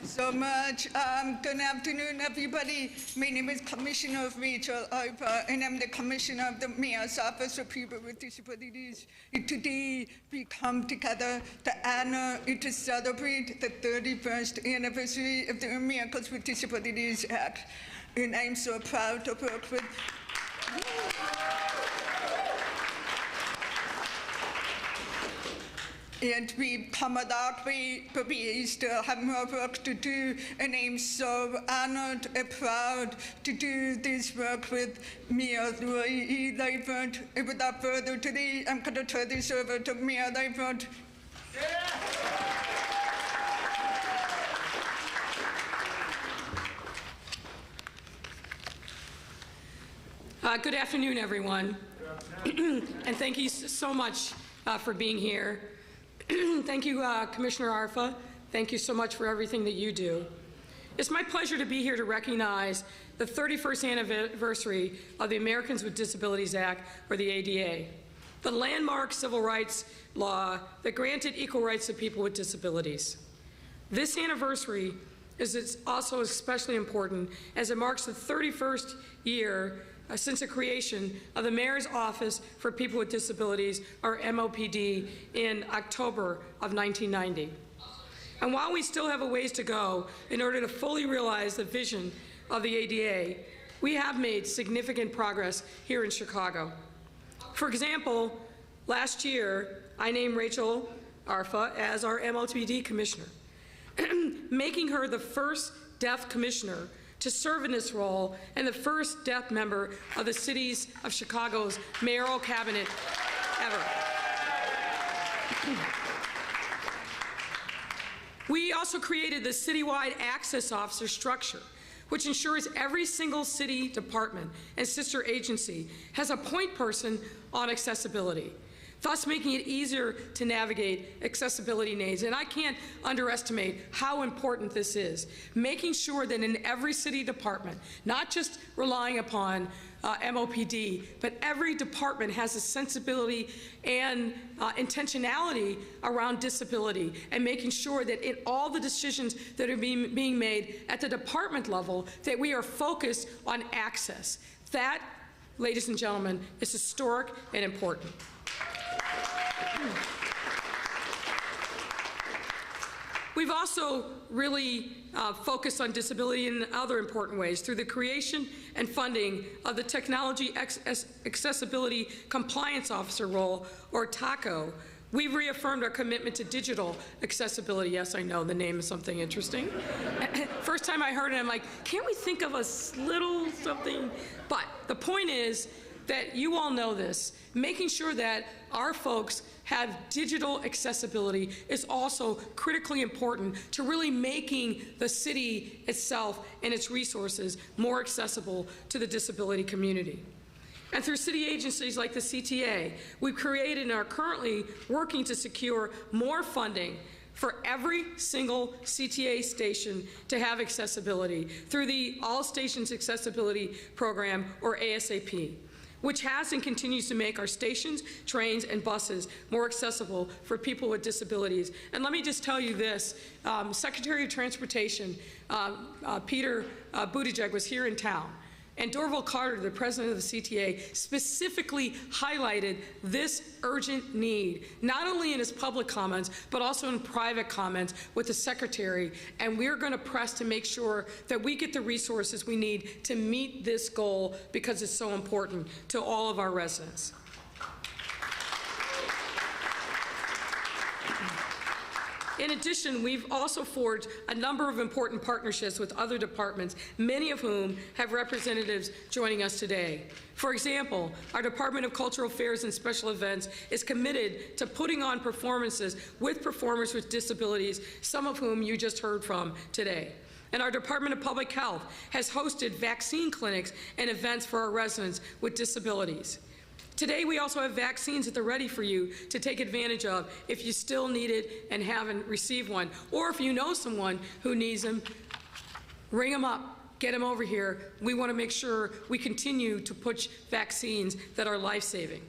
so much. Good afternoon, everybody. My name is Commissioner Rachel Arpa, and I'm the Commissioner of the Mayor's Office for People with Disabilities. Today, we come together to honor and to celebrate the 31st anniversary of the Americans with Disabilities Act. And I'm so proud to work with and we've come a long way, but we still have more work to do, and I'm so honored and proud to do this work with Mayor Lightfoot. And without further ado, I'm going to turn this over to Mayor Lightfoot. Good afternoon, everyone. And thank you so much for being here. Thank you, Commissioner Arfa. Thank you so much for everything that you do. It's my pleasure to be here to recognize the 31st anniversary of the Americans with Disabilities Act, or the ADA, the landmark civil rights law that granted equal rights to people with disabilities. This anniversary is also especially important as it marks the 31st year since the creation of the Mayor's Office for People with Disabilities, or MOPD, in October of 1990. And while we still have a ways to go in order to fully realize the vision of the ADA, we have made significant progress here in Chicago. For example, last year, I named Rachel Arfa as our MOPD Commissioner, making her the first deaf commissioner to serve in this role and the first deaf member of the City of Chicago's mayoral cabinet ever. We also created the citywide access officer structure, which ensures every single city department and sister agency has a point person on accessibility, thus making it easier to navigate accessibility needs. And I can't underestimate how important this is, making sure that in every city department, not just relying upon MOPD, but every department has a sensibility and intentionality around disability, and making sure that in all the decisions that are being made at the department level, that we are focused on access. That, ladies and gentlemen, is historic and important. We've also really focused on disability in other important ways through the creation and funding of the Technology Accessibility Compliance Officer role, or TACO. We've reaffirmed our commitment to digital accessibility. Yes, I know, the name is something interesting. First time I heard it, I'm like, can't we think of a little something? But the point is that you all know this. Making sure that our folks have digital accessibility is also critically important to really making the city itself and its resources more accessible to the disability community. And through city agencies like the CTA, we've created and are currently working to secure more funding for every single CTA station to have accessibility through the All Stations Accessibility Program, or ASAP, which has and continues to make our stations, trains, and buses more accessible for people with disabilities. And let me just tell you this, Secretary of Transportation, Peter Buttigieg, was here in town, and Dorval Carter, the president of the CTA, specifically highlighted this urgent need, not only in his public comments, but also in private comments with the secretary. And we're going to press to make sure that we get the resources we need to meet this goal, because it's so important to all of our residents. In addition, we've also forged a number of important partnerships with other departments, many of whom have representatives joining us today. For example, our Department of Cultural Affairs and Special Events is committed to putting on performances with performers with disabilities, some of whom you just heard from today. And our Department of Public Health has hosted vaccine clinics and events for our residents with disabilities. Today, we also have vaccines at the ready for you to take advantage of if you still need it and haven't received one. Or if you know someone who needs them, ring them up, get them over here. We want to make sure we continue to push vaccines that are life-saving.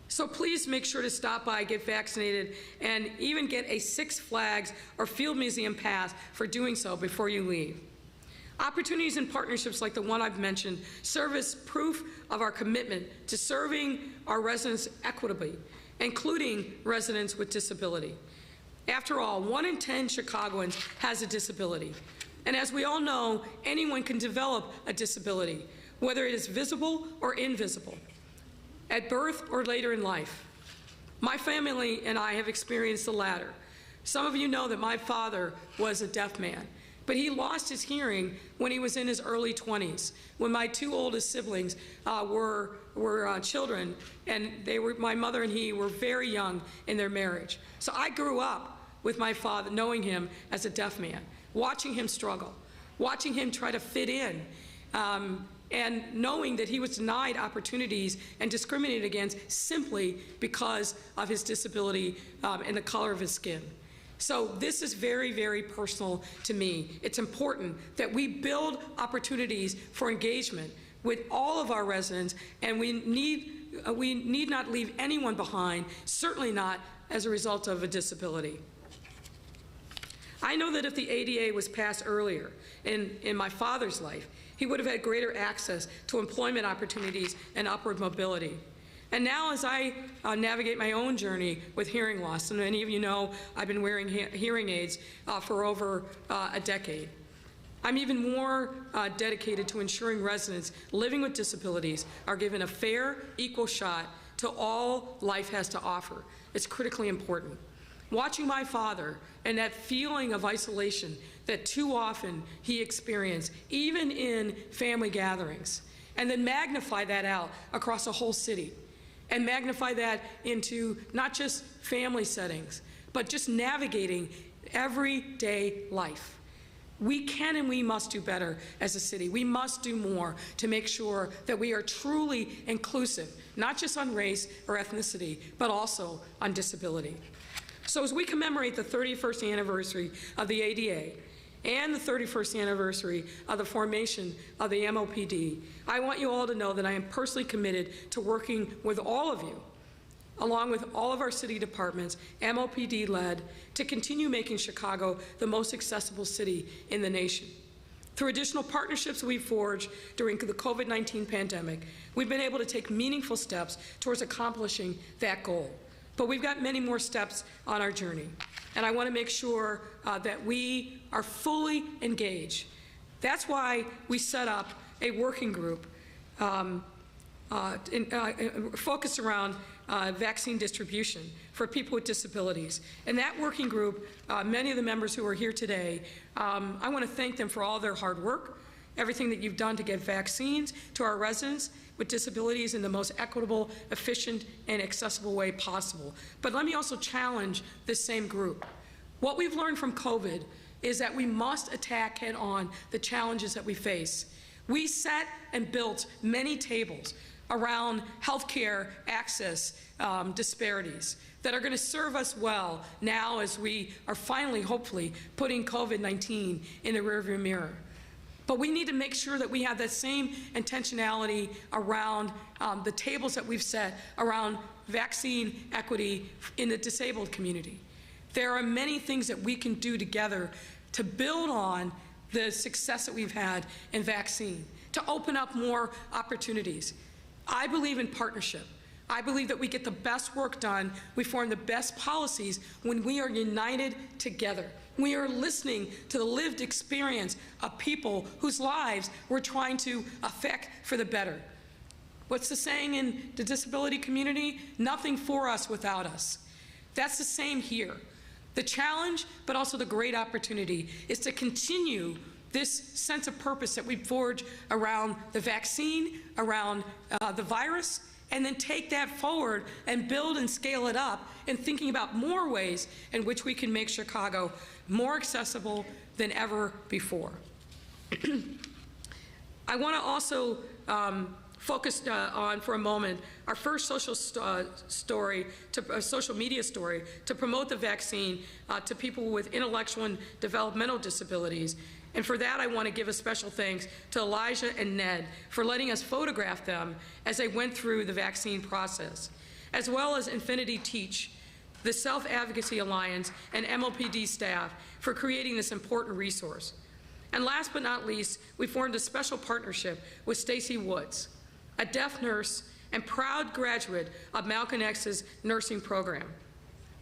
So please make sure to stop by, get vaccinated, and even get a Six Flags or Field Museum pass for doing so before you leave. Opportunities and partnerships like the one I've mentioned serve as proof of our commitment to serving our residents equitably, including residents with disability. After all, 1 in 10 Chicagoans has a disability. And as we all know, anyone can develop a disability, whether it is visible or invisible, at birth or later in life. My family and I have experienced the latter. Some of you know that my father was a deaf man, but he lost his hearing when he was in his early 20s, when my 2 oldest siblings were children, and my mother and he were very young in their marriage. So I grew up with my father, knowing him as a deaf man, watching him struggle, watching him try to fit in, and knowing that he was denied opportunities and discriminated against simply because of his disability and the color of his skin. So this is very, very personal to me. It's important that we build opportunities for engagement with all of our residents, and we need not leave anyone behind, certainly not as a result of a disability. I know that if the ADA was passed earlier in my father's life, he would have had greater access to employment opportunities and upward mobility. And now as I navigate my own journey with hearing loss, and many of you know I've been wearing hearing aids for over a decade, I'm even more dedicated to ensuring residents living with disabilities are given a fair, equal shot to all life has to offer. It's critically important. Watching my father and that feeling of isolation that too often he experienced, even in family gatherings, and then magnify that out across a whole city, and magnify that into not just family settings, but just navigating everyday life. We can and we must do better as a city. We must do more to make sure that we are truly inclusive, not just on race or ethnicity, but also on disability. So as we commemorate the 31st anniversary of the ADA and the 31st anniversary of the formation of the MOPD, I want you all to know that I am personally committed to working with all of you, along with all of our city departments, MOPD-led, to continue making Chicago the most accessible city in the nation. Through additional partnerships we've forged during the COVID-19 pandemic, we've been able to take meaningful steps towards accomplishing that goal. But we've got many more steps on our journey, and I want to make sure that we are fully engaged. That's why we set up a working group focused around vaccine distribution for people with disabilities. And that working group, many of the members who are here today, I want to thank them for all their hard work, everything that you've done to get vaccines to our residents with disabilities in the most equitable, efficient, and accessible way possible. But let me also challenge this same group. What we've learned from COVID is that we must attack head-on the challenges that we face. We set and built many tables around healthcare access disparities that are going to serve us well now as we are finally, hopefully, putting COVID-19 in the rearview mirror. But we need to make sure that we have that same intentionality around the tables that we've set around vaccine equity in the disabled community. There are many things that we can do together to build on the success that we've had in vaccine, to open up more opportunities. I believe in partnership. I believe that we get the best work done, we form the best policies when we are united together. We are listening to the lived experience of people whose lives we're trying to affect for the better. What's the saying in the disability community? Nothing for us without us. That's the same here. The challenge, but also the great opportunity, is to continue this sense of purpose that we forge around the vaccine, around the virus, and then take that forward and build and scale it up in thinking about more ways in which we can make Chicago more accessible than ever before. I want to also focus on for a moment our first social media story to promote the vaccine to people with intellectual and developmental disabilities. And for that, I want to give a special thanks to Elijah and Ned for letting us photograph them as they went through the vaccine process. as well as Infinity Teach, the Self-Advocacy Alliance, and MLPD staff for creating this important resource. And last but not least, we formed a special partnership with Stacy Woods, a deaf nurse and proud graduate of Malcolm X's nursing program.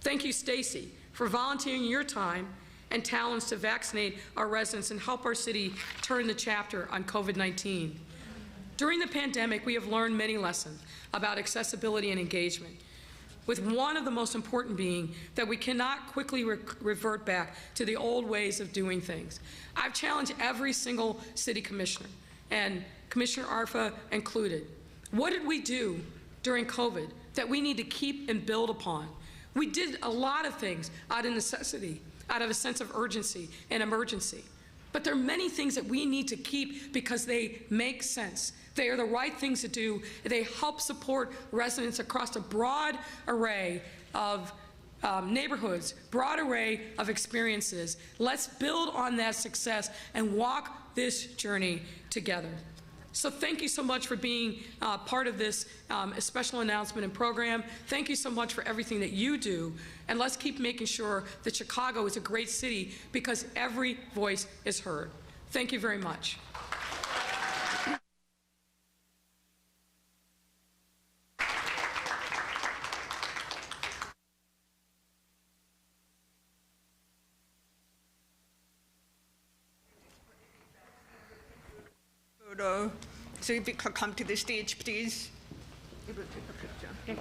Thank you, Stacy, for volunteering your time and talents to vaccinate our residents and help our city turn the chapter on COVID-19. During the pandemic, we have learned many lessons about accessibility and engagement, with one of the most important being that we cannot quickly revert back to the old ways of doing things. I've challenged every single city commissioner, and Commissioner Arfa included. What did we do during COVID that we need to keep and build upon? We did a lot of things out of necessity, out of a sense of urgency and emergency. But there are many things that we need to keep because they make sense. They are the right things to do. They help support residents across a broad array of neighborhoods, broad array of experiences. Let's build on that success and walk this journey together. So thank you so much for being part of this special announcement and program. Thank you so much for everything that you do. And let's keep making sure that Chicago is a great city because every voice is heard. Thank you very much. So if you could come to the stage, please. Okay.